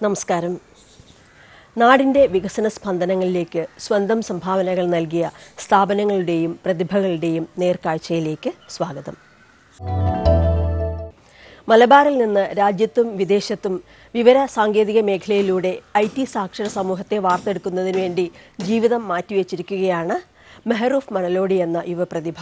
നമസ്കാരം. നാടിൻ്റെ വികസന സ്പന്ദനങ്ങളിലേക്ക് സ്വന്തം സംഭാവനകൾ നൽകിയ സ്ഥാപനങ്ങളുടെയും പ്രതിഭകളുടെയും നേർക്കാഴ്ചയിലേക്ക് സ്വാഗതം. മലബാറിൽ നിന്ന് രാജ്യത്തും വിദേശത്തും വിവര സാങ്കേതിക മേഖലയിലൂടെ IT സാക്ഷര സമൂഹത്തെ വാർത്തെടുക്കുന്നതിനു വേണ്ടി ജീവിതം മാറ്റിവെച്ചിരിക്കുകയാണ് മെഹറൂഫ് മണലോടി എന്ന യുവപ്രതിഭ.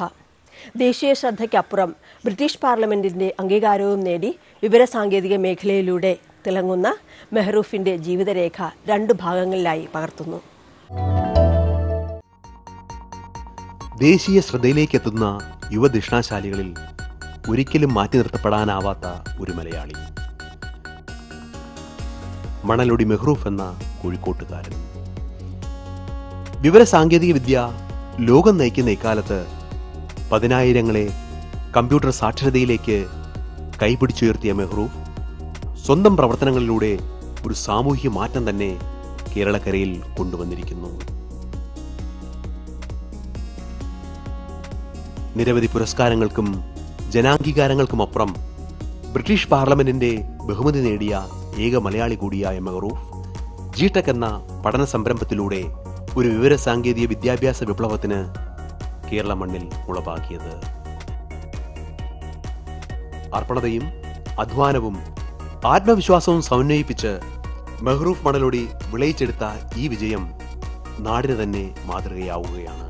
ദേശീയ ശ്രദ്ധയ്ക്കപ്പുറം ബ്രിട്ടീഷ് പാർലമെന്റിന്റെ അംഗീകാരവും നേടി വിവര സാങ്കേതിക മേഖലയിലൂടെ തിളങ്ങുന്ന മെഹറൂഫിന്റെ ജീവിതരേഖ 2 ഭാഗങ്ങളിലായി പകർത്തുന്നു. ദേശീയ ശ്രദ്ധയിലേക്കെത്തുന്ന യുവദിഷ്ണാശാലികളിൽ ഒരിക്കലും മാറ്റി നിർത്തപ്പെടാനാവാത്ത ഒരു മലയാളി, മണലോടി മെഹറൂഫ് എന്ന കോഴിക്കോട്ടുകാരൻ. വിവര സാങ്കേതിക വിദ്യ ലോകം നയിക്കുന്ന ഇക്കാലത്ത് പതിനായിരങ്ങളെ കമ്പ്യൂട്ടർ സാക്ഷരതയിലേക്ക് കൈപിടിച്ചുയർത്തിയ മെഹറൂഫ് സ്വന്തം പ്രവർത്തനങ്ങളിലൂടെ ഒരു സാമൂഹ്യ മാറ്റം തന്നെ കേരളക്കരയിൽ കൊണ്ടുവന്നിരിക്കുന്നു. നിരവധി പുരസ്കാരങ്ങൾക്കും ജനാംഗീകാരങ്ങൾക്കുമപ്പുറം ബ്രിട്ടീഷ് പാർലമെന്റിന്റെ ബഹുമതി നേടിയ ഏക മലയാളി കൂടിയായ മെഹറൂഫ് GTech എന്ന പഠന സംരംഭത്തിലൂടെ ഒരു വിവര സാങ്കേതിക വിദ്യാഭ്യാസ വിപ്ലവത്തിന് കേരള മണ്ണിൽ ഉളവാക്കിയത്. അർപ്പണതയും അധ്വാനവും ആത്മവിശ്വാസവും സമന്വയിപ്പിച്ച് മെഹറൂഫ് മണലോടി വിളയിച്ചെടുത്ത ഈ വിജയം നാടിന് തന്നെ മാതൃകയാവുകയാണ്.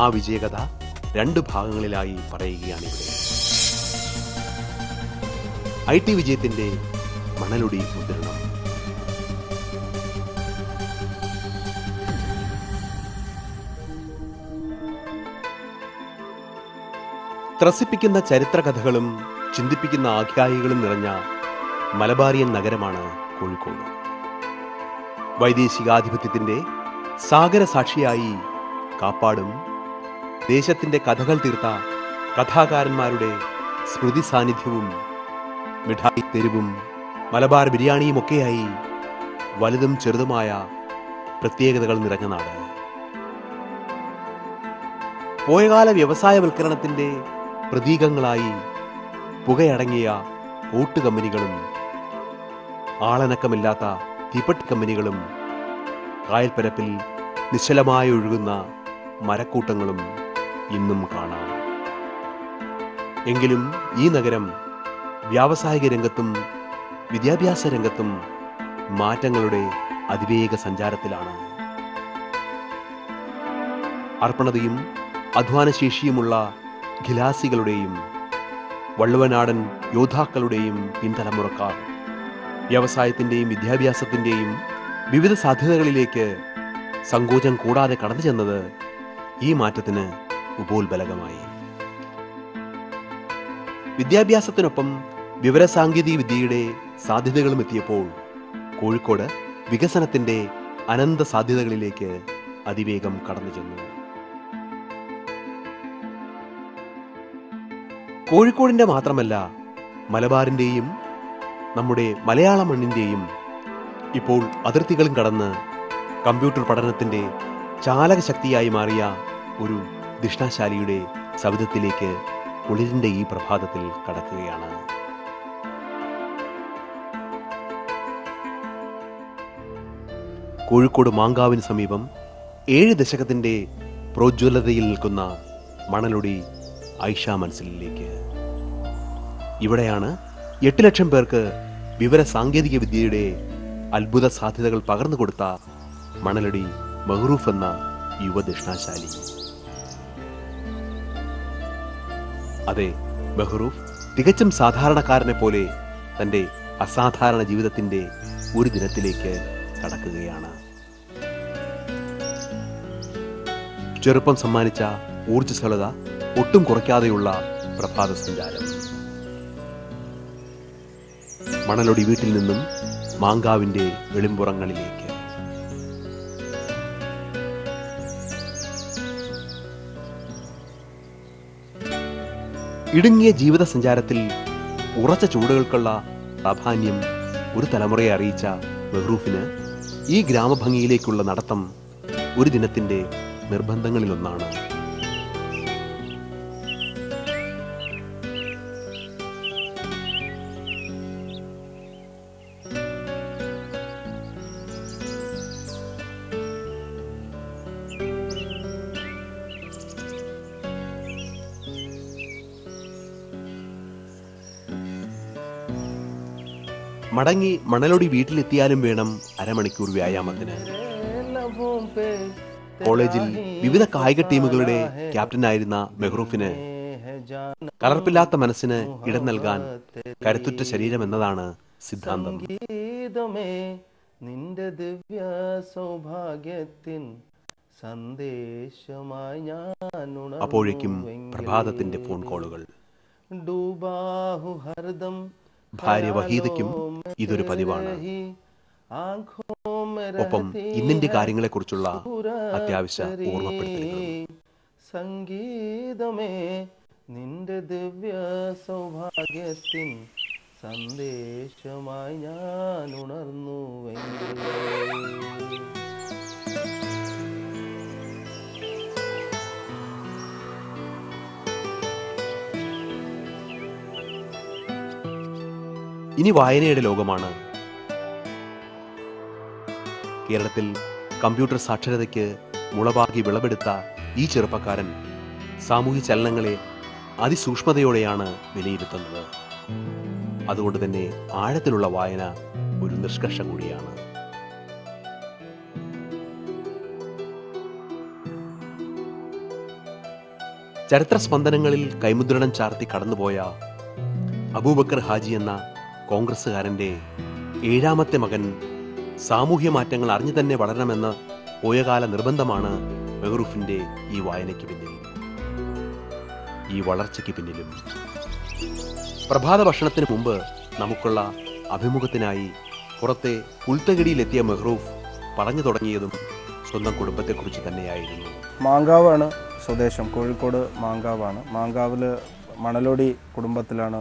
ആ വിജയകഥ 2 ഭാഗങ്ങളിലായി പറയുകയാണിവിടെ. IT വിജയത്തിന്റെ മണലോടി മുദ്രണം. ത്രസിപ്പിക്കുന്ന ചരിത്രകഥകളും ചിന്തിപ്പിക്കുന്ന ആഖ്യായികളും നിറഞ്ഞ മലബാറിയൻ നഗരമാണ് കോഴിക്കോട്. വൈദേശികാധിപത്യത്തിന്റെ സാഗരസാക്ഷിയായി കാപ്പാടും ദേശത്തിന്റെ കഥകൾ തീർത്ത കഥാകാരന്മാരുടെ സ്മൃതി സാന്നിധ്യവും മിഠായി തെരുവും മലബാർ ബിരിയാണിയുമൊക്കെയായി വലുതും ചെറുതുമായ പ്രത്യേകതകൾ നിറഞ്ഞ നാട്. പോയകാല വ്യവസായവൽക്കരണത്തിന്റെ പ്രതീകങ്ങളായി പുകയടങ്ങിയ ഓട്ട് കമ്പനികളും ആളനക്കമില്ലാത്ത തീപ്പെട്ടി കമ്പനികളും കായൽപ്പരപ്പിൽ നിശ്ചലമായി ഒഴുകുന്ന മരക്കൂട്ടങ്ങളും ഇന്നും കാണാം. എങ്കിലും ഈ നഗരം വ്യാവസായിക രംഗത്തും വിദ്യാഭ്യാസ രംഗത്തും മാറ്റങ്ങളുടെ അതിവേഗ സഞ്ചാരത്തിലാണ്. അർപ്പണതയും അധ്വാനശേഷിയുമുള്ള ഖിലാസികളുടെയും വള്ളുവനാടൻ യോദ്ധാക്കളുടെയും പിൻതലമുറക്കാർ വ്യവസായത്തിന്റെയും വിദ്യാഭ്യാസത്തിന്റെയും വിവിധ സാധ്യതകളിലേക്ക് സങ്കോചം കൂടാതെ കടന്നു ചെന്നത് ഈ മാറ്റത്തിന് ഉപോത്ബലകമായി. വിദ്യാഭ്യാസത്തിനൊപ്പം വിവരസാങ്കേതിക വിദ്യയുടെ സാധ്യതകളും എത്തിയപ്പോൾ കോഴിക്കോട് വികസനത്തിന്റെ അനന്ത സാധ്യതകളിലേക്ക് അതിവേഗം കടന്നു ചെന്നു. കോഴിക്കോടിന്റെ മാത്രമല്ല മലബാറിന്റെയും നമ്മുടെ മലയാള മണ്ണിന്റെയും ഇപ്പോൾ അതിർത്തികളും കടന്ന് കമ്പ്യൂട്ടർ പഠനത്തിന്റെ ചാലക ശക്തിയായി മാറിയ ഒരു ദിഷ്ണാശാലിയുടെ സവിധത്തിലേക്ക് കുളിരിന്റെ ഈ പ്രഭാതത്തിൽ കടക്കുകയാണ്. കോഴിക്കോട് മാങ്കാവിന് സമീപം 7 ദശകത്തിന്റെ പ്രോജ്വലതയിൽ നിൽക്കുന്ന മണലോടി ഐഷ മൻസിലിലേക്ക്. ഇവിടെയാണ് 8 ലക്ഷം പേർക്ക് വിവര സാങ്കേതിക വിദ്യയുടെ അത്ഭുത സാധ്യതകൾ പകർന്നു കൊടുത്ത മണലോടി മെഹറൂഫ് എന്ന യുവദിഷ്ണാശാലി. അതെ, മെഹറൂഫ് തികച്ചും സാധാരണക്കാരനെ പോലെ തന്റെ അസാധാരണ ജീവിതത്തിന്റെ ഒരു ദിനത്തിലേക്ക് കടക്കുകയാണ്. ചെറുപ്പം സമ്മാനിച്ച ഊർജ്ജസ്വലത ഒട്ടും കുറയ്ക്കാതെയുള്ള പ്രഭാത സഞ്ചാരം. മണലോടി വീട്ടിൽ നിന്നും മാങ്കാവിന്റെ വെളിമ്പുറങ്ങളിലേക്ക്. ഇടുങ്ങിയ ജീവിത സഞ്ചാരത്തിൽ ഉറച്ച ചൂടുകൾക്കുള്ള പ്രാധാന്യം ഒരു തലമുറയെ അറിയിച്ച മെഹറൂഫിന് ഈ ഗ്രാമഭംഗിയിലേക്കുള്ള നടത്തം ഒരു ദിനത്തിന്റെ നിർബന്ധങ്ങളിലൊന്നാണ്. മടങ്ങി മണലൊടി വീട്ടിലെത്തിയാലും വേണം അരമണിക്കൂർ വ്യായാമത്തിന്. കോളേജിൽ വിവിധ കായിക ടീമുകളുടെ ക്യാപ്റ്റനായിരുന്ന മെഹ്റൂഫിന് കലർപ്പില്ലാത്ത മനസ്സിന് ഇടം നൽകാൻ കരുത്തുറ്റ ശരീരം എന്നതാണ് സിദ്ധാന്തം. നിന്റെ ദിവ്യ സൗഭാഗ്യത്തിൻ സന്ദേശമായി ഞാൻ അപ്പോഴേക്കും പ്രഭാതത്തിന്റെ ഫോൺ കോളുകൾ. ഡൂബാഹു ഹർദം ഭാര്യ വഹീദയ്ക്കും ഇതൊരു പതിവാണ്. ഒപ്പം ഇന്നിന്റെ കാര്യങ്ങളെക്കുറിച്ചുള്ള അത്യാവശ്യ ഓർമ്മപ്പെടുത്തലുകളും. സംഗീതമേ നിന്റെ ദിവ്യ സൗഭാഗ്യത്തിൻ സന്ദേശമായി ഞാൻ ഉണർന്നുവെങ്കിൽ. ഇനി വായനയുടെ ലോകമാണ്. കേരളത്തിൽ കമ്പ്യൂട്ടർ സാക്ഷരതയ്ക്ക് മുളപാകി വിളവെടുത്ത ഈ ചെറുപ്പക്കാരൻ സാമൂഹ്യ ചലനങ്ങളെ അതിസൂക്ഷ്മതയോടെയാണ് വിലയിരുത്തുന്നത്. അതുകൊണ്ട് തന്നെ ആഴത്തിലുള്ള വായന ഒരു നിഷ്കർഷ കൂടിയാണ്. ചരിത്ര സ്പന്ദനങ്ങളിൽ കൈമുദ്രണം ചാർത്തി കടന്നുപോയ അബൂബക്കർ ഹാജി എന്ന കോൺഗ്രസ്സുകാരന്റെ 7ാമത്തെ മകൻ സാമൂഹ്യ മാറ്റങ്ങൾ അറിഞ്ഞു തന്നെ വളരണമെന്ന് പോയകാല നിർബന്ധമാണ് മെഹ്റൂഫിന്റെ ഈ വായനയ്ക്ക് പിന്നിൽ, ഈ വളർച്ചയ്ക്ക് പിന്നിലും. പ്രഭാത ഭക്ഷണത്തിന് മുമ്പ് നമുക്കുള്ള അഭിമുഖത്തിനായി പുറത്തെ പുൽത്തകിടിയിലെത്തിയ മെഹ്റൂഫ് പറഞ്ഞു തുടങ്ങിയതും സ്വന്തം കുടുംബത്തെക്കുറിച്ച് തന്നെയായിരുന്നു. മാങ്കാവാണ് സ്വദേശം, കോഴിക്കോട് മാങ്കാവാണ്. മാങ്കാവിൽ മണലോടി കുടുംബത്തിലാണ്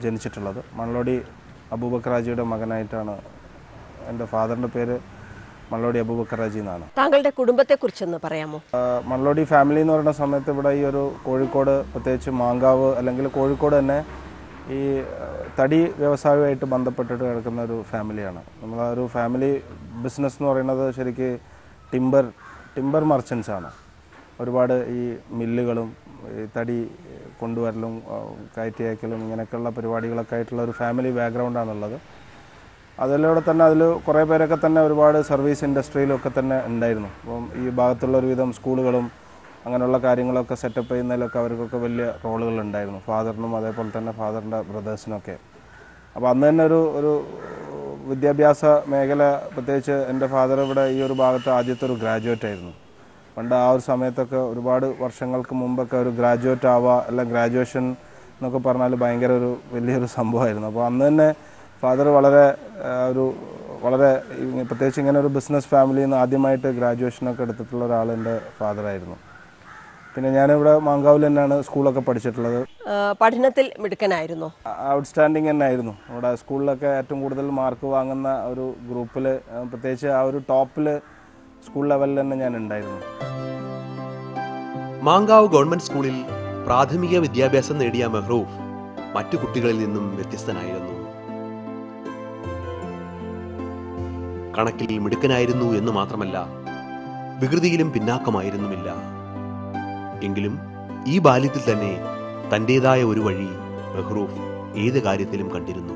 ജനിച്ചിട്ടുള്ളത്. മണലോടി അബൂബക്കർ ഹാജിയുടെ മകനായിട്ടാണ്. എൻ്റെ ഫാദറിൻ്റെ പേര് മണലോടി അബൂബക്കർ ഹാജി എന്നാണ്. താങ്കളുടെ കുടുംബത്തെക്കുറിച്ചൊന്ന് പറയാമോ? മണലോടി ഫാമിലി എന്ന് പറയുന്ന സമയത്ത് ഇവിടെ ഈ ഒരു കോഴിക്കോട്, പ്രത്യേകിച്ച് മാങ്കാവ് അല്ലെങ്കിൽ കോഴിക്കോട് തന്നെ ഈ തടി വ്യവസായവുമായിട്ട് ബന്ധപ്പെട്ടിട്ട് കിടക്കുന്ന ഒരു ഫാമിലിയാണ്. നമ്മളൊരു ഫാമിലി ബിസിനസ് എന്ന് പറയുന്നത് ശരിക്ക് ടിമ്പർ മർച്ചൻസ് ആണ്. ഒരുപാട് ഈ മില്ലുകളും ഈ തടി കൊണ്ടുവരലും കയറ്റി അയക്കലും ഇങ്ങനെയൊക്കെയുള്ള പരിപാടികളൊക്കെ ആയിട്ടുള്ള ഒരു ഫാമിലി ബാക്ക്ഗ്രൗണ്ടാണുള്ളത്. അതിലൂടെ തന്നെ അതിൽ കുറേ പേരൊക്കെ തന്നെ ഒരുപാട് സർവീസ് ഇൻഡസ്ട്രിയിലൊക്കെ തന്നെ ഉണ്ടായിരുന്നു. അപ്പം ഈ ഭാഗത്തുള്ള ഒരുവിധം സ്കൂളുകളും അങ്ങനെയുള്ള കാര്യങ്ങളൊക്കെ സെറ്റപ്പ് ചെയ്യുന്നതിലൊക്കെ അവർക്കൊക്കെ വലിയ റോളുകൾ ഉണ്ടായിരുന്നു, ഫാദറിനും അതേപോലെ തന്നെ ഫാദറിൻ്റെ ബ്രദേഴ്സിനൊക്കെ. അപ്പോൾ അന്ന് തന്നെ ഒരു വിദ്യാഭ്യാസ മേഖല, പ്രത്യേകിച്ച് എൻ്റെ ഫാദർ ഇവിടെ ഈ ഒരു ഭാഗത്ത് ആദ്യത്തെ ഒരു ഗ്രാജുവേറ്റ് ആയിരുന്നു. പണ്ട് ആ ഒരു സമയത്തൊക്കെ ഒരുപാട് വർഷങ്ങൾക്ക് മുമ്പൊക്കെ ഒരു ഗ്രാജുവേറ്റ് ആവുക അല്ല ഗ്രാജുവേഷൻ എന്നൊക്കെ പറഞ്ഞാൽ ഭയങ്കര ഒരു വലിയൊരു സംഭവമായിരുന്നു. അപ്പോൾ അന്ന് തന്നെ ഫാദർ വളരെ പ്രത്യേകിച്ച് ഇങ്ങനെ ഒരു ബിസിനസ് ഫാമിലിയിൽ നിന്ന് ആദ്യമായിട്ട് ഗ്രാജുവേഷനൊക്കെ എടുത്തിട്ടുള്ള ഒരാൾ എൻ്റെ ഫാദറായിരുന്നു. പിന്നെ ഞാനിവിടെ മാങ്കാവിൽ തന്നെയാണ് സ്കൂളൊക്കെ പഠിച്ചിട്ടുള്ളത്. പഠനത്തിൽ മിടുക്കനായിരുന്നു, ഔട്ട്സ്റ്റാൻഡിങ് തന്നെ ആയിരുന്നു. ഇവിടെ സ്കൂളിലൊക്കെ ഏറ്റവും കൂടുതൽ മാർക്ക് വാങ്ങുന്ന ഒരു ഗ്രൂപ്പിൽ, പ്രത്യേകിച്ച് ആ ഒരു ടോപ്പിൽ സ്കൂൾ ലെവലിൽ തന്നെ ഞാൻ ഉണ്ടായിരുന്നു. മാങ്കാവ് ഗവൺമെന്റ് സ്കൂളിൽ പ്രാഥമിക വിദ്യാഭ്യാസം നേടിയ മെഹ്റൂഫ് മറ്റു കുട്ടികളിൽ നിന്നും വ്യത്യസ്തനായിരുന്നു. കണക്കിൽ മിടുക്കനായിരുന്നു എന്ന് മാത്രമല്ല, വികൃതിയിലും പിന്നാക്കമായിരുന്നുമില്ല. എങ്കിലും ഈ ബാല്യത്തിൽ തന്നെ തന്റേതായ ഒരു വഴി മെഹ്റൂഫ് ഏത് കാര്യത്തിലും കണ്ടിരുന്നു.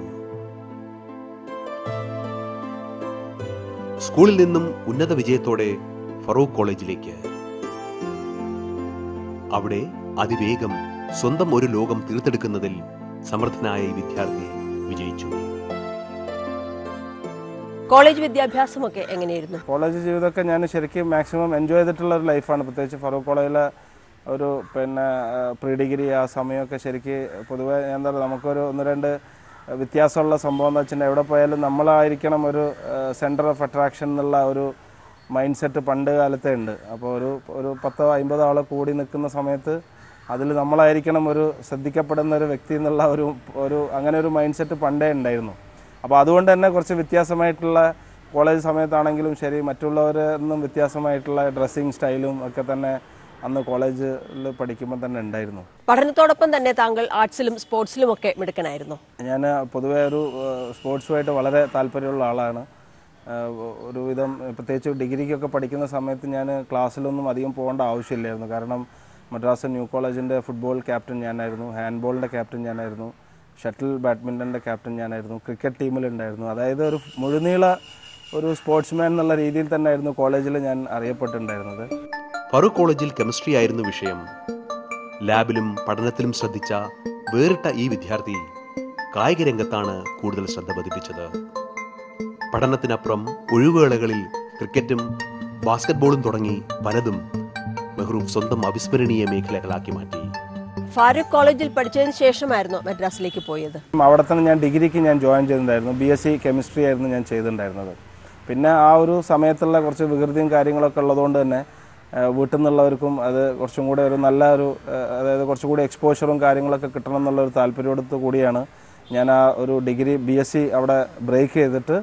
സ്കൂളിൽ നിന്നും ഉന്നത വിജയത്തോടെ ഫറൂഖ് കോളേജിലേക്ക്. അവിടെ അതിവേഗം സ്വന്തം ഒരു ലോകം തീർത്തെടുക്കുന്നതിൽ സമർത്ഥനായ ഈ വിദ്യാർത്ഥി വിജയിച്ചു. കോളേജ് വിദ്യാഭ്യാസമൊക്കെ എങ്ങനെയായിരുന്നു? കോളേജ് ജീവിതമൊക്കെ ഞാൻ ശരിക്കും മാക്സിമം എൻജോയ് ചെയ്തിട്ടുള്ള ഒരു ലൈഫാണ്. പ്രത്യേകിച്ച് ഫറൂഖ് കോളേജിലെ ഒരു പ്രീ ഡിഗ്രി ആ സമയമൊക്കെ ശരിക്ക് പൊതുവേ എന്താ പറയുക, നമുക്കൊരു 1-2 വ്യത്യാസമുള്ള സംഭവം എന്ന് വെച്ചിട്ടുണ്ടെങ്കിൽ എവിടെ പോയാലും നമ്മളായിരിക്കണം ഒരു സെൻറ്റർ ഓഫ് അട്രാക്ഷൻ എന്നുള്ള ഒരു മൈൻഡ് സെറ്റ് പണ്ട് കാലത്തേ ഉണ്ട്. അപ്പോൾ ഒരു 10-50 ആൾ കൂടി നിൽക്കുന്ന സമയത്ത് അതിൽ നമ്മളായിരിക്കണം ഒരു ശ്രദ്ധിക്കപ്പെടുന്ന ഒരു വ്യക്തി എന്നുള്ള ഒരു അങ്ങനെ ഒരു മൈൻഡ് സെറ്റ് പണ്ടേ ഉണ്ടായിരുന്നു. അപ്പോൾ അതുകൊണ്ട് തന്നെ കുറച്ച് വ്യത്യാസമായിട്ടുള്ള കോളേജ് സമയത്താണെങ്കിലും ശരി, മറ്റുള്ളവരിൽ നിന്നും വ്യത്യാസമായിട്ടുള്ള ഡ്രസ്സിങ് സ്റ്റൈലും ഒക്കെ തന്നെ അന്ന് കോളേജിൽ പഠിക്കുമ്പോൾ തന്നെ ഉണ്ടായിരുന്നു. പഠനത്തോടൊപ്പം തന്നെ താങ്കൾ ആർട്സിലും സ്പോർട്സിലും ഒക്കെ മിടുക്കനായിരുന്നു. ഞാൻ പൊതുവേ ഒരു സ്പോർട്സുമായിട്ട് വളരെ താല്പര്യമുള്ള ആളാണ്. ഒരുവിധം പ്രത്യേകിച്ച് ഡിഗ്രിക്കൊക്കെ പഠിക്കുന്ന സമയത്ത് ഞാൻ ക്ലാസ്സിലൊന്നും അധികം പോകേണ്ട ആവശ്യമില്ലായിരുന്നു. കാരണം മദ്രാസ് ന്യൂ കോളേജിൻ്റെ ഫുട്ബോൾ ക്യാപ്റ്റൻ ഞാനായിരുന്നു, ഹാൻഡ്ബോളിൻ്റെ ക്യാപ്റ്റൻ ഞാനായിരുന്നു, ഷട്ടിൽ ബാഡ്മിൻ്റൻ്റെ ക്യാപ്റ്റൻ ഞാനായിരുന്നു, ക്രിക്കറ്റ് ടീമിലുണ്ടായിരുന്നു. അതായത് ഒരു മുഴുനീള ഒരു സ്പോർട്സ്മാൻ എന്നുള്ള രീതിയിൽ തന്നെ ആയിരുന്നു കോളേജിൽ ഞാൻ അറിയപ്പെട്ടിട്ടുണ്ടായിരുന്നത്. ഫറൂഖ് കോളേജിൽ കെമിസ്ട്രി ആയിരുന്നു വിഷയം. ലാബിലും പഠനത്തിലും ശ്രദ്ധിച്ച വേറിട്ട ഈ വിദ്യാർത്ഥി കായിക രംഗത്താണ് കൂടുതൽ ശ്രദ്ധ പതിപ്പിച്ചത്. പഠനത്തിനപ്പുറം ഒഴിവുവേളകളിൽ ക്രിക്കറ്റും ബാസ്കറ്റ്ബോളും തുടങ്ങി പലതും മെഹ്റൂഫ് സ്വന്തം അവിസ്മരണീയ മേഖലകളാക്കി മാറ്റി. ഫാറൂഖ് കോളേജിൽ പഠിച്ചതിന് ശേഷമായിരുന്നു മദ്രാസിലേക്ക് പോയത്. അവിടെ തന്നെ ഞാൻ ഡിഗ്രിക്ക് ഞാൻ ജോയിൻ ചെയ്തിട്ടുണ്ടായിരുന്നു. BSc കെമിസ്ട്രി ആയിരുന്നു ഞാൻ ചെയ്തിട്ടുണ്ടായിരുന്നത്. പിന്നെ ആ ഒരു സമയത്തുള്ള കുറച്ച് വികൃതിയും കാര്യങ്ങളൊക്കെ ഉള്ളതുകൊണ്ട് തന്നെ വീട്ടിൽ നിന്നുള്ളവർക്കും അത് കുറച്ചും കൂടെ ഒരു നല്ല ഒരു അതായത് കുറച്ചും കൂടി എക്സ്പോഷറും കാര്യങ്ങളൊക്കെ കിട്ടണം എന്നുള്ളൊരു താല്പര്യത്തോടു കൂടിയാണ് ഞാൻ ആ ഒരു ഡിഗ്രി BSc അവിടെ ബ്രേക്ക് ചെയ്തിട്ട്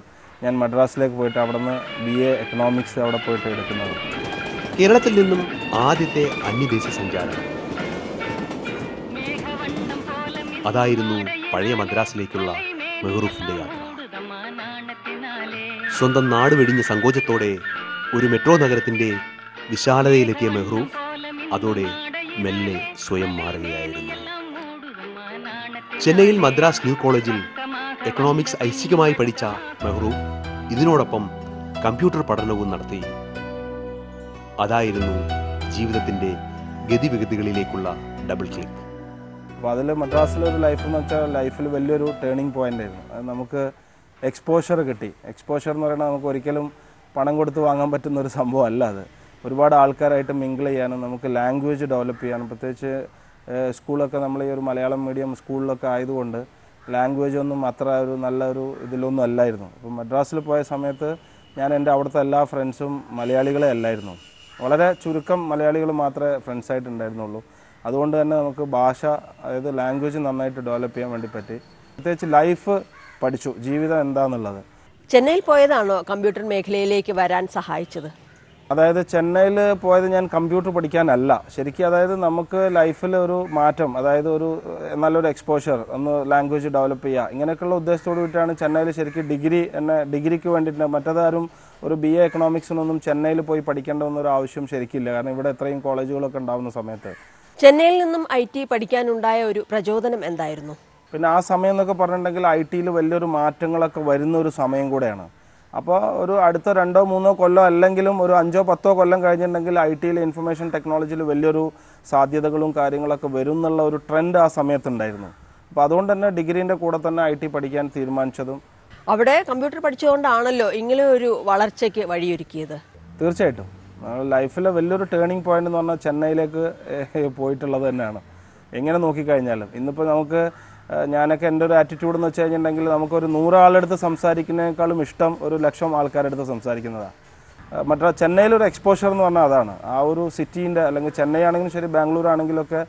ഞാൻ മദ്രാസിലേക്ക് പോയിട്ട് അവിടെ നിന്ന് BA എക്കണോമിക്സ് അവിടെ പോയിട്ട് എടുക്കുന്നത്. കേരളത്തിൽ നിന്നും ആദ്യത്തെ അന്യദേശ സഞ്ചാരം അതായിരുന്നു പഴയ മദ്രാസിലേക്കുള്ള മെഹ്റൂഫിന്റെ യാത്ര. സ്വന്തം നാട് വെടിഞ്ഞ സങ്കോചത്തോടെ ഒരു മെട്രോ നഗരത്തിന്റെ വിശാലതയിലെത്തിയ മെഹ്റൂഫ് അതോടെ മെല്ലെ സ്വയം മാറുകയായിരുന്നു. ചെന്നൈയിൽ മദ്രാസ് ന്യൂ കോളേജിൽ എക്കണോമിക്സ് ഐച്ഛികമായി പഠിച്ച മെഹ്റൂഫ് ഇതിനോടൊപ്പം കമ്പ്യൂട്ടർ പഠനവും നടത്തി. അതായിരുന്നു ജീവിതത്തിന്റെ ഗതിവിഗതികളിലേക്കുള്ള ഡബിൾ ക്ലിക്ക്. അപ്പോൾ അതിൽ മദ്രാസിലൊരു ലൈഫ് എന്ന് വെച്ചാൽ ലൈഫിൽ വലിയൊരു ടേണിംഗ് പോയിന്റ് ആയിരുന്നു. അത് നമുക്ക് എക്സ്പോഷർ കിട്ടി. എക്സ്പോഷർ എന്ന് പറയുന്നത് നമുക്ക് ഒരിക്കലും പണം കൊടുത്ത് വാങ്ങാൻ പറ്റുന്ന ഒരു സംഭവം അല്ല. അത് ഒരുപാട് ആൾക്കാരായിട്ട് മിങ്കിൾ ചെയ്യാനും നമുക്ക് ലാംഗ്വേജ് ഡെവലപ്പ് ചെയ്യാനും, പ്രത്യേകിച്ച് സ്കൂളൊക്കെ നമ്മൾ ഈ ഒരു മലയാളം മീഡിയം സ്കൂളിലൊക്കെ ആയതുകൊണ്ട് ലാംഗ്വേജ് ഒന്നും അത്ര ഒരു നല്ലൊരു ഇതിലൊന്നും അല്ലായിരുന്നു. അപ്പോൾ മദ്രാസിൽ പോയ സമയത്ത് ഞാൻ എൻ്റെ അവിടുത്തെ എല്ലാ ഫ്രണ്ട്സും മലയാളികളെ അല്ലായിരുന്നു. വളരെ ചുരുക്കം മലയാളികൾ മാത്രമേ ഫ്രണ്ട്സായിട്ടുണ്ടായിരുന്നുള്ളൂ. അതുകൊണ്ട് തന്നെ നമുക്ക് ഭാഷ അതായത് ലാംഗ്വേജ് നന്നായിട്ട് ഡെവലപ്പ് ചെയ്യാൻ വേണ്ടി പറ്റി. പ്രത്യേകിച്ച് ലൈഫ് പഠിച്ചു, ജീവിതം എന്താണെന്നുള്ളത്. ചെന്നൈയിൽ പോയതാണോ കമ്പ്യൂട്ടർ മേഖലയിലേക്ക് വരാൻ സഹായിച്ചത്? അതായത് ചെന്നൈയിൽ പോയത് ഞാൻ കമ്പ്യൂട്ടർ പഠിക്കാനല്ല ശരിക്കും. അതായത് നമുക്ക് ലൈഫിൽ ഒരു മാറ്റം, അതായത് ഒരു നല്ലൊരു എക്സ്പോഷർ, ഒന്ന് ലാംഗ്വേജ് ഡെവലപ്പ് ചെയ്യുക, ഇങ്ങനെയൊക്കെയുള്ള ഉദ്ദേശത്തോട് കൂടിയിട്ടാണ് ചെന്നൈയിൽ ശരിക്കും ഡിഗ്രിക്ക് വേണ്ടിയിട്ട്. മറ്റേതാരും ഒരു BA എക്കണോമിക്സിനൊന്നും ചെന്നൈയിൽ പോയി പഠിക്കേണ്ടതെന്നൊരു ആവശ്യം ശരിക്കില്ല. കാരണം ഇവിടെ എത്രയും കോളേജുകളൊക്കെ ഉണ്ടാകുന്ന സമയത്ത് ചെന്നൈയിൽ നിന്നും IT പഠിക്കാനുണ്ടായ ഒരു പ്രചോദനം എന്തായിരുന്നു? പിന്നെ ആ സമയം എന്നൊക്കെ പറഞ്ഞിട്ടുണ്ടെങ്കിൽ IT വലിയൊരു മാറ്റങ്ങളൊക്കെ വരുന്ന ഒരു സമയം കൂടെയാണ്. അപ്പോൾ ഒരു അടുത്ത 2-3 കൊല്ലം അല്ലെങ്കിലും ഒരു 5-10 കൊല്ലം കഴിഞ്ഞിട്ടുണ്ടെങ്കിൽ IT ഇൻഫർമേഷൻ ടെക്നോളജിയിൽ വലിയൊരു സാധ്യതകളും കാര്യങ്ങളൊക്കെ വരും എന്നുള്ള ഒരു ട്രെൻഡ് ആ സമയത്തുണ്ടായിരുന്നു. അപ്പോൾ അതുകൊണ്ട് തന്നെ ഡിഗ്രീൻ്റെ കൂടെ തന്നെ IT പഠിക്കാൻ തീരുമാനിച്ചതും. അവിടെ കമ്പ്യൂട്ടർ പഠിച്ചുകൊണ്ടാണല്ലോ ഇങ്ങനെ ഒരു വളർച്ചയ്ക്ക് വഴിയൊരുക്കിയത്. തീർച്ചയായിട്ടും ലൈഫിലെ വലിയൊരു ടേണിംഗ് പോയിന്റ് എന്ന് പറഞ്ഞാൽ ചെന്നൈയിലേക്ക് പോയിട്ടുള്ളത് തന്നെയാണ്. എങ്ങനെ നോക്കിക്കഴിഞ്ഞാലും ഇന്നിപ്പോൾ നമുക്ക് ഞാനൊക്കെ എൻ്റെ ഒരു ആറ്റിറ്റ്യൂഡ് എന്ന് വെച്ച് കഴിഞ്ഞിട്ടുണ്ടെങ്കിൽ നമുക്കൊരു 100 ആളെടുത്ത് സംസാരിക്കുന്നതിനേക്കാളും ഇഷ്ടം ഒരു 1,00,000 ആൾക്കാരെടുത്ത് സംസാരിക്കുന്നതാണ്. മറ്റേ ചെന്നൈയിലൊരു എക്സ്പോഷർ എന്ന് പറഞ്ഞാൽ അതാണ്. ആ ഒരു സിറ്റീൻ്റെ അല്ലെങ്കിൽ ചെന്നൈ ആണെങ്കിലും ശരി ബാംഗ്ലൂർ ആണെങ്കിലൊക്കെ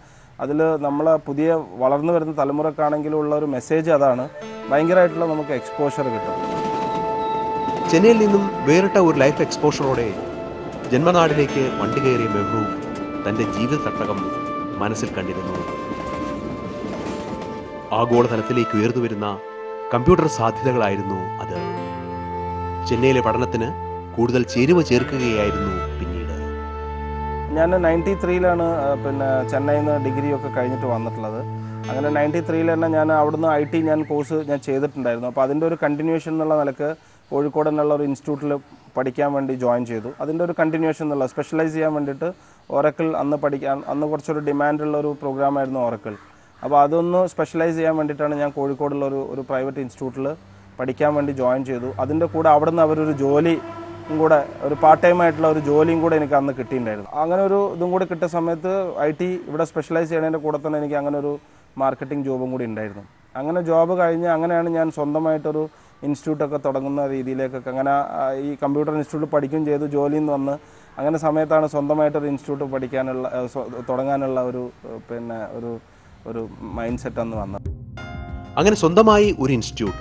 അതിൽ നമ്മളെ പുതിയ വളർന്നു വരുന്ന തലമുറക്കാണെങ്കിലും ഉള്ള ഒരു മെസ്സേജ് അതാണ്. ഭയങ്കരമായിട്ടുള്ള നമുക്ക് എക്സ്പോഷർ കിട്ടും. ചെന്നൈയിൽ നിന്നും വേറിട്ട ഒരു ലൈഫ് എക്സ്പോഷറോടെ ജന്മനാടിലേക്ക് വണ്ടി കയറിയ മെഹ്റൂഫ് തന്റെ ജീവിത തട്ടകം മനസ്സിൽ കണ്ടിരുന്നു. ആഗോളതലത്തിലേക്ക് ഉയർന്നു വരുന്ന കമ്പ്യൂട്ടർ സാധ്യതകളായിരുന്നു അത്. ചെന്നൈയിലെ പഠനത്തിന് കൂടുതൽ ചേരുവ ചേർക്കുകയായിരുന്നു പിന്നീട്. ഞാൻ 93-ലാണ് പിന്നെ ചെന്നൈയിൽ നിന്ന് ഡിഗ്രിയൊക്കെ കഴിഞ്ഞിട്ട് വന്നിട്ടുള്ളത്. അങ്ങനെ 93-ൽ തന്നെ ഞാൻ അവിടുന്ന് IT കോഴ്സ് ഞാൻ ചെയ്തിട്ടുണ്ടായിരുന്നു. അപ്പോൾ അതിൻ്റെ ഒരു കണ്ടിന്യൂഷൻ എന്നുള്ള നിലക്ക് കോഴിക്കോട് എന്നുള്ള ഒരു ഇൻസ്റ്റിറ്റ്യൂട്ടിൽ പഠിക്കാൻ വേണ്ടി ജോയിൻ ചെയ്തു. അതിൻ്റെ ഒരു കണ്ടിന്യൂഷൻ എന്നുള്ള സ്പെഷ്യലൈസ് ചെയ്യാൻ വേണ്ടിയിട്ട് ഓറക്കിൾ അന്ന് കുറച്ചൊരു ഡിമാൻഡുള്ള ഒരു പ്രോഗ്രാമായിരുന്നു ഓറക്കിൾ. അപ്പോൾ അതൊന്ന് സ്പെഷ്യലൈസ് ചെയ്യാൻ വേണ്ടിയിട്ടാണ് ഞാൻ കോഴിക്കോടുള്ള ഒരു പ്രൈവറ്റ് ഇൻസ്റ്റിറ്റ്യൂട്ടിൽ പഠിക്കാൻ വേണ്ടി ജോയിൻ ചെയ്തു. അതിൻ്റെ കൂടെ അവിടെ നിന്ന് അവരൊരു ജോലിയും കൂടെ ഒരു പാർട്ട് ടൈം ആയിട്ടുള്ള ഒരു ജോലിയും കൂടെ എനിക്ക് അന്ന് കിട്ടിയിട്ടുണ്ടായിരുന്നു. അങ്ങനെ ഒരു ഇതും കൂടി കിട്ടിയ സമയത്ത് IT ഇവിടെ സ്പെഷ്യലൈസ് ചെയ്യുന്നതിൻ്റെ കൂടെ തന്നെ എനിക്ക് അങ്ങനെ ഒരു മാർക്കറ്റിംഗ് ജോബും കൂടി ഉണ്ടായിരുന്നു. അങ്ങനെ ജോബ് കഴിഞ്ഞ് അങ്ങനെയാണ് ഞാൻ സ്വന്തമായിട്ടൊരു ഇൻസ്റ്റിറ്റ്യൂട്ടൊക്കെ തുടങ്ങുന്ന രീതിയിലേക്കൊക്കെ അങ്ങനെ ഈ കമ്പ്യൂട്ടർ ഇൻസ്റ്റിറ്റ്യൂട്ടിൽ പഠിക്കുകയും ചെയ്തു. ജോലിയിൽ നിന്ന് വന്ന് അങ്ങനെ സമയത്താണ് സ്വന്തമായിട്ടൊരു ഇൻസ്റ്റിറ്റ്യൂട്ട് തുടങ്ങാനുള്ള ഒരു മൈൻഡ് സെറ്റ് അന്ന് വന്നത്. അങ്ങനെ സ്വന്തമായി ഒരു ഇൻസ്റ്റിറ്റ്യൂട്ട്,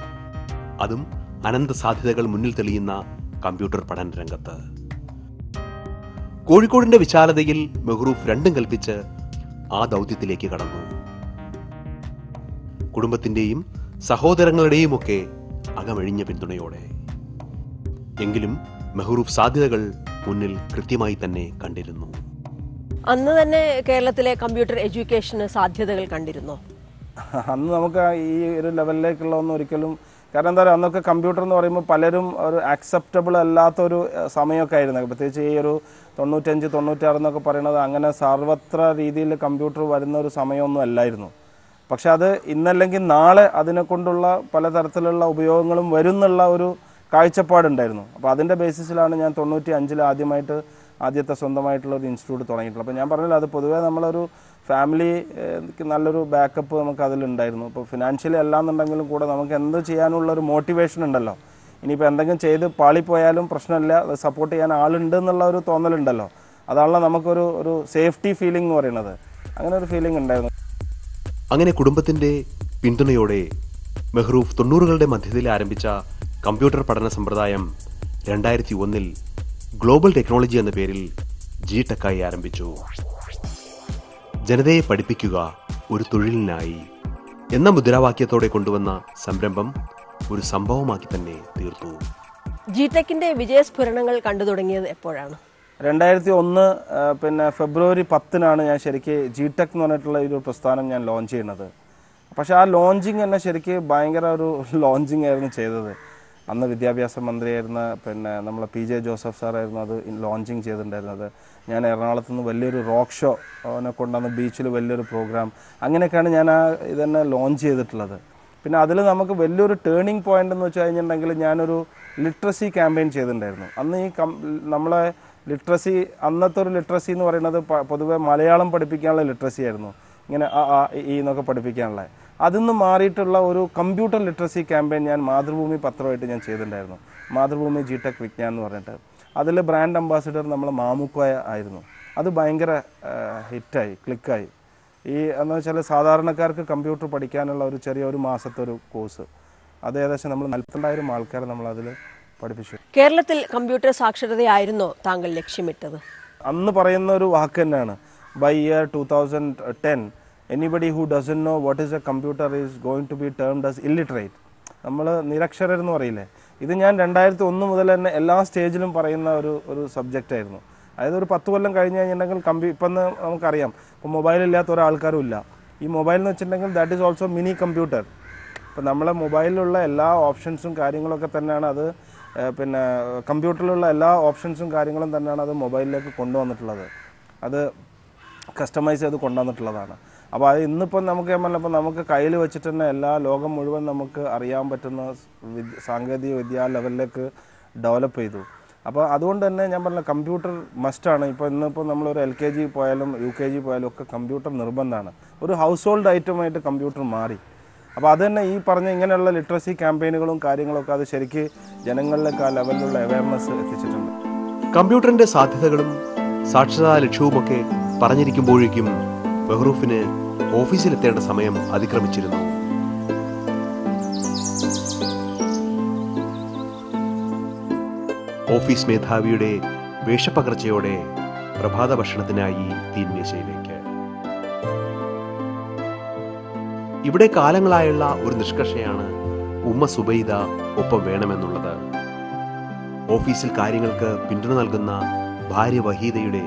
അതും അനന്ത സാധ്യതകൾ മുന്നിൽ തെളിയുന്ന കമ്പ്യൂട്ടർ പഠന രംഗത്ത്. കോഴിക്കോടിന്റെ വിശാലതയിൽ മെഹ്റൂഫ് രണ്ടും കൽപ്പിച്ച് ആ ദൗത്യത്തിലേക്ക് കടന്നു. കുടുംബത്തിന്റെയും സഹോദരങ്ങളുടെയും ഒക്കെ അകമഴിഞ്ഞ പിന്തുണയോടെ. എങ്കിലും മെഹ്റൂഫ് സാധ്യതകൾ മുന്നിൽ കൃത്യമായി തന്നെ കണ്ടിരുന്നു. അന്ന് തന്നെ കേരളത്തിലെ കമ്പ്യൂട്ടർ എഡ്യൂക്കേഷന് സാധ്യതകൾ കണ്ടിരുന്നോ? അന്ന് നമുക്ക് ഈ ഒരു ലെവലിലേക്കുള്ള ഒന്നും ഒരിക്കലും, കാരണം എന്താ പറയുക, അന്നൊക്കെ കമ്പ്യൂട്ടർ എന്ന് പറയുമ്പോൾ പലരും ഒരു ആക്സെപ്റ്റബിൾ അല്ലാത്തൊരു സമയമൊക്കെ ആയിരുന്നു. പ്രത്യേകിച്ച് ഈ ഒരു 95, 96 എന്നൊക്കെ പറയുന്നത് അങ്ങനെ സർവത്ര രീതിയിൽ കമ്പ്യൂട്ടർ വരുന്ന ഒരു സമയമൊന്നും അല്ലായിരുന്നു. പക്ഷെ അത് ഇന്നല്ലെങ്കിൽ നാളെ അതിനെ കൊണ്ടുള്ള പലതരത്തിലുള്ള ഉപയോഗങ്ങളും വരുന്നുള്ള ഒരു കാഴ്ചപ്പാടുണ്ടായിരുന്നു. അപ്പോൾ അതിൻ്റെ ബേസിസിലാണ് ഞാൻ 95 ആദ്യത്തെ സ്വന്തമായിട്ടുള്ള ഒരു ഇൻസ്റ്റിറ്റ്യൂട്ട് തുടങ്ങിയിട്ടുള്ളത്. അപ്പോൾ ഞാൻ പറഞ്ഞില്ല, അത് പൊതുവേ നമ്മളൊരു ഫാമിലിക്ക് നല്ലൊരു ബാക്കപ്പ് നമുക്ക് അതിലുണ്ടായിരുന്നു. ഇപ്പോൾ ഫിനാൻഷ്യലി അല്ലാന്നുണ്ടെങ്കിലും കൂടെ നമുക്ക് എന്ത് ചെയ്യാനുള്ള ഒരു മോട്ടിവേഷൻ ഉണ്ടല്ലോ. ഇനിയിപ്പോൾ എന്തെങ്കിലും ചെയ്ത് പാളിപ്പോയാലും പ്രശ്നമില്ല, സപ്പോർട്ട് ചെയ്യാൻ ആളുണ്ട് എന്നുള്ള ഒരു തോന്നലുണ്ടല്ലോ. അതാണല്ലോ നമുക്കൊരു സേഫ്റ്റി ഫീലിംഗ് എന്ന് പറയുന്നത്. അങ്ങനെ ഒരു ഫീലിംഗ് ഉണ്ടായിരുന്നു. അങ്ങനെ കുടുംബത്തിന്റെ പിന്തുണയോടെ മെഹ്റൂഫ് 90കളുടെ മധ്യത്തിൽ ആരംഭിച്ച കമ്പ്യൂട്ടർ പഠന സമ്പ്രദായം 2001 ഗ്ലോബൽ ടെക്നോളജി എന്ന പേരിൽ GTech ആരംഭിച്ചു. ജനതയെ പഠിപ്പിക്കുക ഒരു തൊഴിലിനായി എന്ന മുദ്രാവാക്യത്തോടെ കൊണ്ടുവന്ന സംരംഭം ഒരു സംഭവമാക്കി തന്നെ തീർത്തു. GTechന്റെ വിജയസ്ഫുരണങ്ങൾ കണ്ടു തുടങ്ങിയത് എപ്പോഴാണ്? 2001 ഫെബ്രുവരി 10 ഞാൻ ശരിക്ക് GTech എന്ന് പറഞ്ഞിട്ടുള്ള ഒരു പ്രസ്ഥാനം ഞാൻ ലോഞ്ച് ചെയ്യുന്നത്. പക്ഷെ ആ ലോഞ്ചിങ് തന്നെ ശരിക്ക് ഭയങ്കര ഒരു ലോഞ്ചിങ് ആയിരുന്നു ചെയ്തത്. അന്ന് വിദ്യാഭ്യാസ മന്ത്രിയായിരുന്ന നമ്മളെ PJ ജോസഫ് സാറായിരുന്നു അത് ലോഞ്ചിങ് ചെയ്തിട്ടുണ്ടായിരുന്നത്. ഞാൻ എറണാകുളത്ത് നിന്ന് വലിയൊരു റോക്ക് ഷോ അവനെ കൊണ്ടുവന്ന് ബീച്ചിൽ വലിയൊരു പ്രോഗ്രാം, അങ്ങനെയൊക്കെയാണ് ഞാൻ ഇതന്നെ ലോഞ്ച് ചെയ്തിട്ടുള്ളത്. പിന്നെ അതിൽ നമുക്ക് വലിയൊരു ടേണിംഗ് പോയിന്റ് എന്ന് വെച്ച് കഴിഞ്ഞിട്ടുണ്ടെങ്കിൽ ഞാനൊരു ലിറ്ററസി ക്യാമ്പയിൻ ചെയ്തിട്ടുണ്ടായിരുന്നു. അന്ന് ഈ നമ്മളെ ലിറ്ററസി, അന്നത്തെ ഒരു ലിറ്ററസി എന്ന് പറയുന്നത് പൊതുവെ മലയാളം പഠിപ്പിക്കാനുള്ള ലിറ്ററസി ആയിരുന്നു. ഇങ്ങനെ ഈ എന്നൊക്കെ പഠിപ്പിക്കാനുള്ള. അതിന്ന് മാറിയിട്ടുള്ള ഒരു കമ്പ്യൂട്ടർ ലിറ്ററസി ക്യാമ്പയിൻ ഞാൻ മാതൃഭൂമി പത്രമായിട്ട് ഞാൻ ചെയ്തിട്ടുണ്ടായിരുന്നു. മാതൃഭൂമി GTech വിജ്ഞാൻ എന്ന് പറഞ്ഞിട്ട്. അതിൽ ബ്രാൻഡ് അംബാസിഡർ നമ്മളെ മാമുക്കോയ ആയിരുന്നു. അത് ഭയങ്കര ഹിറ്റായി, ക്ലിക്കായി. എന്ന് വെച്ചാൽ സാധാരണക്കാർക്ക് കമ്പ്യൂട്ടർ പഠിക്കാനുള്ള ഒരു ചെറിയൊരു മാസത്തെ ഒരു കോഴ്സ്, അത് ഏകദേശം നമ്മൾ 42,000 ആൾക്കാരെ നമ്മൾ അതിൽ പഠിപ്പിച്ചു. കേരളത്തിൽ കമ്പ്യൂട്ടർ സാക്ഷരതയായിരുന്നോ താങ്കൾ ലക്ഷ്യമിട്ടത്? അന്ന് പറയുന്ന ഒരു വാക്ക് തന്നെയാണ്, by year 2010 anybody who doesn't know what is a computer is going to be termed as illiterate. നമ്മൾ നിരക്ഷരരെന്ന് പറയില്ലേ, ഇത് ഞാൻ 2001 മുതൽ തന്നെ എല്ലാ സ്റ്റേജിലും പറയുന്ന ഒരു സബ്ജക്റ്റ് ആയിരുന്നു. അതായത് ഒരു 10 കൊല്ലം കഴിഞ്ഞ് കഴിഞ്ഞിട്ടുണ്ടെങ്കിൽ ഇപ്പം നമുക്കറിയാം, ഇപ്പോൾ മൊബൈലില്ലാത്ത ഒരാൾക്കാരും ഇല്ല. ഈ മൊബൈൽ എന്ന് വെച്ചിട്ടുണ്ടെങ്കിൽ that is also mini computer. ഇപ്പം നമ്മളെ മൊബൈലിലുള്ള എല്ലാ ഓപ്ഷൻസും കാര്യങ്ങളൊക്കെ തന്നെയാണ് അത്, കമ്പ്യൂട്ടറിലുള്ള എല്ലാ ഓപ്ഷൻസും കാര്യങ്ങളും തന്നെയാണ് അത് മൊബൈലിലേക്ക് കൊണ്ടുവന്നിട്ടുള്ളത്. അത് കസ്റ്റമൈസ് ചെയ്ത് കൊണ്ടുവന്നിട്ടുള്ളതാണ്. അപ്പോൾ അത് ഇന്നിപ്പം നമുക്ക് കയ്യിൽ വെച്ചിട്ട് തന്നെ എല്ലാ ലോകം മുഴുവൻ നമുക്ക് അറിയാൻ പറ്റുന്ന സാങ്കേതിക വിദ്യ ലെവലിലേക്ക് ഡെവലപ്പ് ചെയ്തു. അപ്പോൾ അതുകൊണ്ട് തന്നെ ഞാൻ പറഞ്ഞ കമ്പ്യൂട്ടർ മസ്റ്റാണ്. ഇന്നിപ്പോൾ നമ്മളൊരു LKG പോയാലും UKG പോയാലും ഒക്കെ കമ്പ്യൂട്ടർ നിർബന്ധമാണ്. ഒരു ഹൗസ് ഹോൾഡ് ഐറ്റമായിട്ട് കമ്പ്യൂട്ടർ മാറി. അപ്പോൾ അത് തന്നെ ഈ പറഞ്ഞ ഇങ്ങനെയുള്ള ലിറ്ററസി ക്യാമ്പയിനുകളും കാര്യങ്ങളൊക്കെ അത് ശരിക്ക് ജനങ്ങളിലേക്ക് ആ ലെവലിലുള്ള അവയർനെസ് എത്തിച്ചിട്ടുണ്ട്. കമ്പ്യൂട്ടറിന്റെ സാധ്യതകളും സാക്ഷരതാ ലക്ഷ്യവുമൊക്കെ പറഞ്ഞിരിക്കുമ്പോഴേക്കും മെഹ്റൂഫിന് ഓഫീസിലെത്തേണ്ട സമയം അതിക്രമിച്ചിരുന്നു. ഓഫീസ് മേധാവിയുടെ വേഷപ്പകർച്ചയോടെ പ്രഭാത ഭക്ഷണത്തിനായി തീന്മേശയിലേക്ക്. ഇവിടെ കാലങ്ങളായുള്ള ഒരു നിഷ്കർഷയാണ് ഉമ്മ സുബൈദ ഒപ്പം വേണമെന്നുള്ളത്. ഓഫീസിൽ കാര്യങ്ങൾക്ക് പിന്തുണ നൽകുന്ന ഭാര്യ വഹീദയുടെ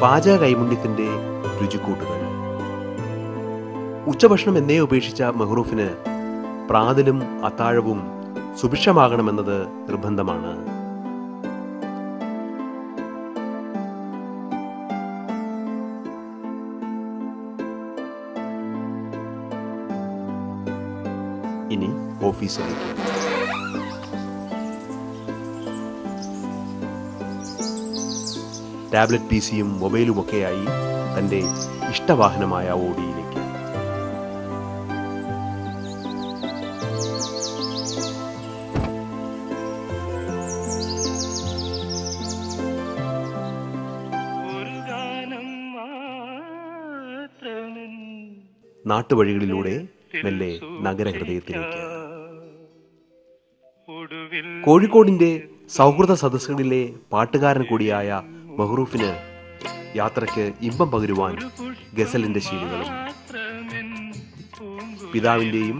പാചക കൈമുണ്യത്തിന്റെ രുചിക്കൂട്ടുകൾ. ഉച്ചഭക്ഷണം എന്നേ ഉപേക്ഷിച്ച മെഹ്റൂഫിന് പ്രാതലും അത്താഴവും സുഭിക്ഷമാകണമെന്നത് നിർബന്ധമാണ്. ഇനി ഓഫീസിലേക്ക്. ടാബ്ലറ്റ് PC-യും മൊബൈലുമൊക്കെയായി തന്റെ ഇഷ്ടവാഹനമായ ഓഡിയിലേക്ക്. നാട്ടുവഴികളിലൂടെ മെല്ലെ നഗരഹൃദയത്തിലേക്ക്. കോഴിക്കോടിന്റെ സൗഹൃദ സദസ്സുകളിലെ പാട്ടുകാരൻ കൂടിയായ മെഹ്റൂഫിന് യാത്രയ്ക്ക് ഇമ്പം പകരുവാൻ ഗസലിന്റെ ശീലുകളും. പിതാവിന്റെയും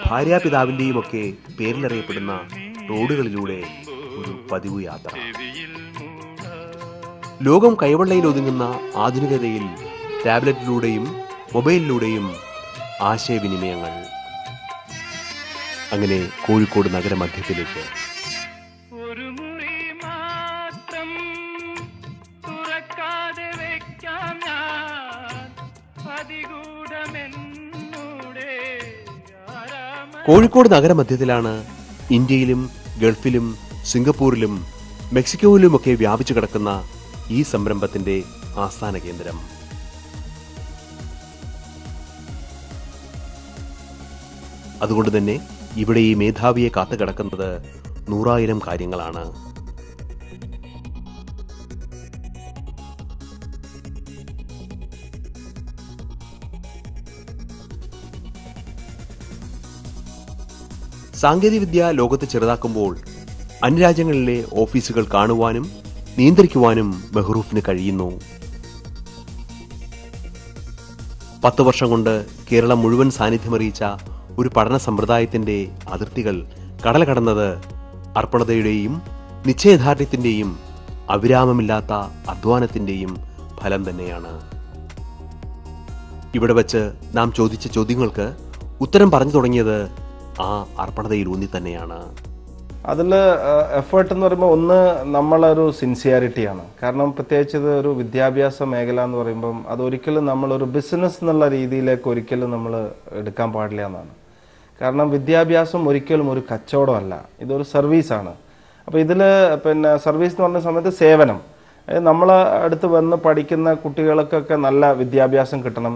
ഭാര്യാപിതാവിന്റെയും ഒക്കെ പേരിലറിയപ്പെടുന്ന റോഡുകളിലൂടെ ഒരു പതിവ് യാത്ര. ലോകം കൈവെള്ളയിൽ ഒതുങ്ങുന്ന ആധുനികതയിൽ ടാബ്ലറ്റിലൂടെയും മൊബൈലിലൂടെയും ആശയവിനിമയങ്ങൾ. അങ്ങനെ കോഴിക്കോട് നഗരമധ്യത്തിലേക്ക്. കോഴിക്കോട് നഗരമധ്യത്തിലാണ് ഇന്ത്യയിലും ഗൾഫിലും സിംഗപ്പൂരിലും മെക്സിക്കോയിലുമൊക്കെ വ്യാപിച്ചു കിടക്കുന്ന ഈ സംരംഭത്തിന്റെ ആസ്ഥാന കേന്ദ്രം. അതുകൊണ്ട് തന്നെ ഇവിടെ ഈ മേധാവിയെ കാത്തുകിടക്കുന്നത് 100,000 കാര്യങ്ങളാണ്. സാങ്കേതികവിദ്യ ലോകത്ത് ചെറുതാക്കുമ്പോൾ അന്യരാജ്യങ്ങളിലെ ഓഫീസുകൾ കാണുവാനും നിയന്ത്രിക്കുവാനും മെഹ്റൂഫിന് കഴിയുന്നു. 10 വർഷം കൊണ്ട് കേരളം മുഴുവൻ സാന്നിധ്യമറിയിച്ച ഒരു പഠന സമ്പ്രദായത്തിന്റെ അതിർത്തികൾ കടൽ കടന്നത് അർപ്പണതയുടെയും നിശ്ചയദാർഢ്യത്തിന്റെയും അവിരാമമില്ലാത്ത അധ്വാനത്തിന്റെയും ഫലം തന്നെയാണ്. ഇവിടെ വച്ച് നാം ചോദിച്ച ചോദ്യങ്ങൾക്ക് ഉത്തരം പറഞ്ഞു തുടങ്ങിയത് ആ അർപ്പണതയിൽ ഊന്നി തന്നെയാണ്. അതിൽ എഫേർട്ട് എന്ന് പറയുമ്പോൾ ഒന്ന് നമ്മളൊരു സിൻസിയാരിറ്റിയാണ്. കാരണം പ്രത്യേകിച്ച് ഇത് ഒരു വിദ്യാഭ്യാസ മേഖല എന്ന് പറയുമ്പം അതൊരിക്കലും നമ്മളൊരു ബിസിനസ് എന്നുള്ള രീതിയിലേക്ക് ഒരിക്കലും നമ്മൾ എടുക്കാൻ പാടില്ല എന്നാണ്. കാരണം വിദ്യാഭ്യാസം ഒരിക്കലും ഒരു കച്ചവടമല്ല, ഇതൊരു സർവീസാണ്. അപ്പോൾ ഇതിൽ സർവീസ് എന്ന് പറഞ്ഞ സമയത്ത് സേവനം, നമ്മളെ അടുത്ത് വന്ന് പഠിക്കുന്ന കുട്ടികൾക്കൊക്കെ നല്ല വിദ്യാഭ്യാസം കിട്ടണം,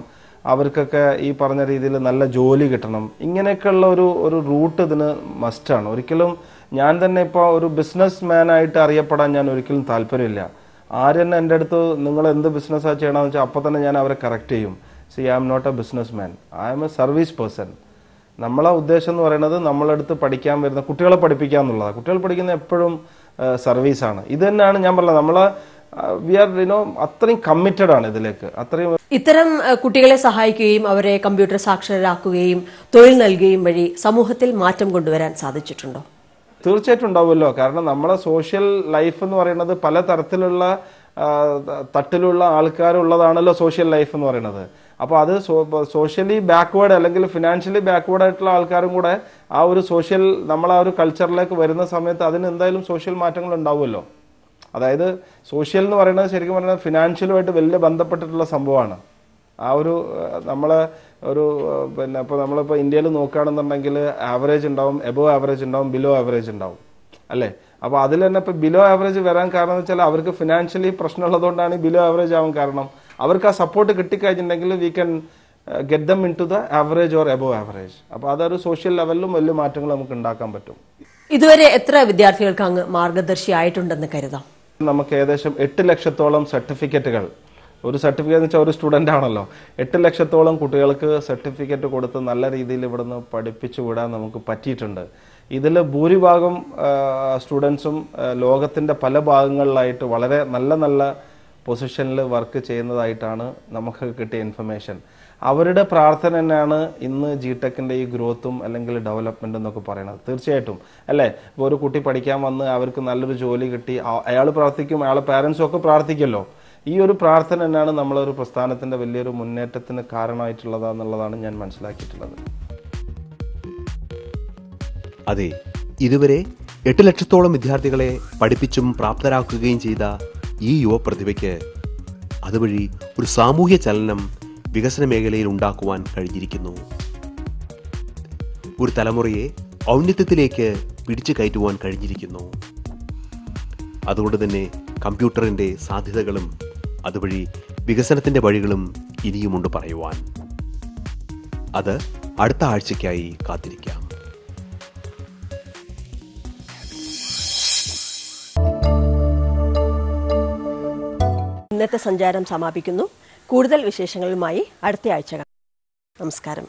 അവർക്കൊക്കെ ഈ പറഞ്ഞ രീതിയിൽ നല്ല ജോലി കിട്ടണം. ഇങ്ങനെയൊക്കെയുള്ള ഒരു റൂട്ട് ഇതിന് മസ്റ്റാണ്. ഒരിക്കലും ഞാൻ തന്നെ ഇപ്പോൾ ഒരു ബിസിനസ് മാനായിട്ട് അറിയപ്പെടാൻ ഞാൻ ഒരിക്കലും താല്പര്യമില്ല. ആരെന്നെ എൻ്റെ അടുത്ത് നിങ്ങൾ എന്ത് ബിസിനസ്സാണ് ചെയ്യണമെന്ന് വെച്ചാൽ അപ്പോൾ തന്നെ ഞാൻ അവരെ കറക്റ്റ് ചെയ്യും. I am not a businessman, I am a service person. നമ്മളെ ഉദ്ദേശം എന്ന് പറയുന്നത് നമ്മളടുത്ത് പഠിക്കാൻ വരുന്ന കുട്ടികളെ പഠിപ്പിക്കുക എന്നുള്ളതാണ്. കുട്ടികൾ പഠിക്കുന്ന എപ്പോഴും സർവീസാണ്. ഇത് തന്നെയാണ് ഞാൻ പറഞ്ഞത്, നമ്മളെ വി ആർ അത്രയും കമ്മിറ്റഡ് ആണ് ഇതിലേക്ക്. അത്രയും ഇത്തരം കുട്ടികളെ സഹായിക്കുകയും അവരെ കമ്പ്യൂട്ടർ സാക്ഷരരാക്കുകയും തൊഴിൽ നൽകുകയും വഴി സമൂഹത്തിൽ മാറ്റം കൊണ്ടുവരാൻ സാധിച്ചിട്ടുണ്ടോ? തീർച്ചയായിട്ടും ഉണ്ടാവുമല്ലോ. കാരണം നമ്മളെ സോഷ്യൽ ലൈഫ് എന്ന് പറയുന്നത് പല തരത്തിലുള്ള തട്ടിലുള്ള ആൾക്കാരുള്ളതാണല്ലോ സോഷ്യൽ ലൈഫ് എന്ന് പറയുന്നത്. അപ്പോൾ അത് സോഷ്യലി ബാക്ക്വേർഡ് അല്ലെങ്കിൽ ഫിനാൻഷ്യലി ബാക്ക്വേർഡ് ആയിട്ടുള്ള ആൾക്കാരും കൂടെ ആ ഒരു സോഷ്യൽ നമ്മളെ ആ ഒരു കൾച്ചറിലേക്ക് വരുന്ന സമയത്ത് അതിന് എന്തായാലും സോഷ്യൽ മാറ്റങ്ങൾ ഉണ്ടാവുമല്ലോ. അതായത് സോഷ്യൽ എന്ന് പറയുന്നത് ശരിക്കും പറഞ്ഞാൽ ഫിനാൻഷ്യലുമായിട്ട് വലിയ ബന്ധപ്പെട്ടിട്ടുള്ള സംഭവമാണ്. ആ ഒരു നമ്മളെ ഒരു ഇപ്പോൾ നമ്മളിപ്പോൾ ഇന്ത്യയിൽ നോക്കുകയാണെന്നുണ്ടെങ്കിൽ ആവറേജ് ഉണ്ടാവും, എബോവ് ആവറേജ് ഉണ്ടാവും, ബിലോ ആവറേജ് ഉണ്ടാവും, അല്ലേ? അപ്പോൾ അതിൽ തന്നെ ഇപ്പോൾ ബിലോ ആവറേജ് വരാൻ കാരണം എന്ന് വെച്ചാൽ അവർക്ക് ഫിനാൻഷ്യലി പ്രശ്നമുള്ളതുകൊണ്ടാണ് ബിലോ ആവറേജ് ആവാൻ കാരണം. അവർക്ക് ആ സപ്പോർട്ട് കിട്ടിക്കഴിഞ്ഞിട്ടുണ്ടെങ്കിൽ we can get them into the average or above average. അപ്പോൾ അതൊരു സോഷ്യൽ ലെവലിലും വലിയ മാറ്റങ്ങൾ നമുക്ക് ഉണ്ടാക്കാൻ പറ്റും. ഇതുവരെ എത്ര വിദ്യാർത്ഥികൾക്ക് അങ്ങ് മാർഗദർശി ആയിട്ടുണ്ടെന്ന് കരുതാം? നമുക്ക് ഏകദേശം 8 ലക്ഷത്തോളം സർട്ടിഫിക്കറ്റുകൾ, ഒരു സർട്ടിഫിക്കറ്റ് എന്ന് വെച്ചാൽ ഒരു സ്റ്റുഡൻ്റ് ആണല്ലോ, 8 ലക്ഷത്തോളം കുട്ടികൾക്ക് സർട്ടിഫിക്കറ്റ് കൊടുത്ത് നല്ല രീതിയിൽ ഇവിടുന്ന് പഠിപ്പിച്ചു വിടാൻ നമുക്ക് പറ്റിയിട്ടുണ്ട്. ഇതിൽ ഭൂരിഭാഗം സ്റ്റുഡൻസും ലോകത്തിൻ്റെ പല ഭാഗങ്ങളിലായിട്ട് വളരെ നല്ല നല്ല പൊസിഷനിൽ വർക്ക് ചെയ്യുന്നതായിട്ടാണ് നമുക്ക് കിട്ടിയ ഇൻഫർമേഷൻ. അവരുടെ പ്രാർത്ഥന തന്നെയാണ് ഇന്ന് ജിടെക്കിൻ്റെ ഈ ഗ്രോത്തും അല്ലെങ്കിൽ ഡെവലപ്മെൻറ്റും എന്നൊക്കെ പറയുന്നത്. തീർച്ചയായിട്ടും അല്ലേ? ഇപ്പോൾ ഒരു കുട്ടി പഠിക്കാൻ വന്ന് അവർക്ക് നല്ലൊരു ജോലി കിട്ടി, അയാൾ പ്രാർത്ഥിക്കും, അയാളെ പാരൻസും ഒക്കെ പ്രാർത്ഥിക്കുമല്ലോ. ഈ ഒരു പ്രാർത്ഥന തന്നെയാണ് നമ്മളൊരു പ്രസ്ഥാനത്തിൻ്റെ വലിയൊരു മുന്നേറ്റത്തിന് കാരണമായിട്ടുള്ളതാണെന്നുള്ളതാണ് ഞാൻ മനസ്സിലാക്കിയിട്ടുള്ളത്. അതെ, ഇതുവരെ 8 ലക്ഷത്തോളം വിദ്യാർത്ഥികളെ പഠിപ്പിച്ചും പ്രാപ്തരാക്കുകയും ചെയ്ത ഈ യുവപ്രതിഭയ്ക്ക് അതുവഴി ഒരു സാമൂഹ്യ ചലനം വികസന മേഖലയിൽ ഉണ്ടാക്കുവാൻ കഴിഞ്ഞിരിക്കുന്നു. ഒരു തലമുറയെ ഔന്നത്യത്തിലേക്ക് പിടിച്ചു കയറ്റുവാൻ കഴിഞ്ഞിരിക്കുന്നു. അതുകൊണ്ട് തന്നെ കമ്പ്യൂട്ടറിന്റെ സാധ്യതകളും അതുവഴി വികസനത്തിന്റെ വഴികളും ഇനിയുമുണ്ട് പറയുവാൻ. അത് അടുത്ത ആഴ്ചയ്ക്കായി കാത്തിരിക്കാം. ഇന്നത്തെ സഞ്ചാരം സമാപിക്കുന്നു. കൂടുതൽ വിശേഷങ്ങളുമായി അടുത്ത ആഴ്ച. നമസ്കാരം.